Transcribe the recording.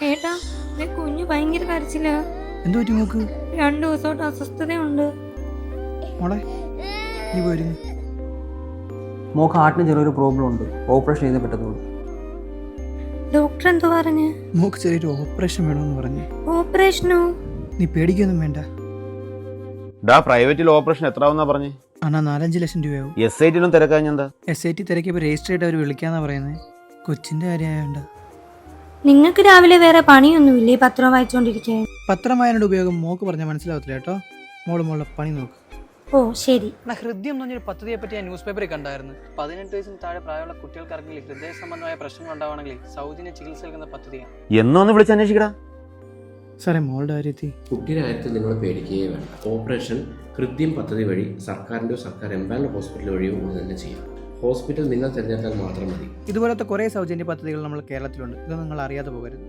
ഏട്ടാ, ദേ കുഞ്ഞു ഭയങ്കര കരച്ചില്ല. എന്തു പറ്റി മോക്ക്? 2 ദിവസമായിട്ട് അസ്വസ്ഥതയുണ്ട്. മോളെ നീ പോയിരുന്നു. മോക്ക് ഹാർട്ടിന് ചെറിയൊരു പ്രോബ്ലം ഉണ്ട്. ഓപ്പറേഷൻ ചെയ്ത് പറ്റത്തുള്ളൂ. ഡോക്ടർ എന്തോ പറഞ്ഞ്? മോക്ക് ചെറിയൊരു ഓപ്പറേഷൻ വേണമെന്ന് പറഞ്ഞു. ഓപ്പറേഷനോ? നീ പേടിക്കൊന്നും വേണ്ട. പ്രൈവറ്റിൽ ഓപ്പറേഷൻ എത്രാവുന്നാ പറഞ്ഞേ? അണ്ണാ 4-5 ലക്ഷം രൂപയാവും. SIT-ലും തിരക്കാഞ്ഞെന്താ? SIT തിരക്കിയപ്പോൾ രജിസ്റ്റർ ആയിട്ട് അവർ വിളിക്കാന്നാ പറയുന്നത്. കൊച്ചിന്റെ കാര്യമായോണ്ട. നിങ്ങൾക്ക് രാവിലെ വേറെ പണിയൊന്നുമില്ലേ പത്രം വായിച്ചോണ്ടിരിക്കാൻ? പത്രം വായനയുടെ ഉപയോഗം മോക്ക് പറഞ്ഞാൽ മനസ്സിലാവത്തില്ല കേട്ടോ. മോളെ പണി നോക്ക്. ഓ ശരി. ഹൃദയം എന്ന് പറഞ്ഞൊരു പദ്ധതിയെ പറ്റി ഞാൻ ന്യൂസ് പേപ്പറിൽ കണ്ടായിരുന്നു. 18 വയസ്സിന് താഴെ പ്രായമുള്ള കുട്ടികൾക്കാർക്കെങ്കിലും ഹൃദയ സംബന്ധമായ പ്രശ്നങ്ങൾ ഉണ്ടാവുകയാണെങ്കിൽ സൗജന്യ ചികിത്സ നൽകുന്ന പദ്ധതിയാണ്. എന്നൊന്ന് വിളിച്ച് അന്വേഷിക്കടാ. സാറേ മോളുടെ കാര്യത്തിൽ കുട്ടിയുടെ കാര്യത്തിൽ നിങ്ങൾ പേടിക്കുകയേ വേണ്ട. ഓപ്പറേഷൻ ഹൃദയം പദ്ധതി വഴി സർക്കാരിൻ്റെയോ സർക്കാർ എംപാനൽ ഹോസ്പിറ്റൽ വഴിയോ തന്നെ ചെയ്യാം. ഹോസ്പിറ്റൽ നിങ്ങൾ തിരഞ്ഞെടുത്താൽ മാത്രം മതി. ഇതുപോലത്തെ കുറേ സൗജന്യ പദ്ധതികൾ നമ്മൾ കേരളത്തിലുണ്ട്. ഇത് നിങ്ങൾ അറിയാതെ പോകരുത്.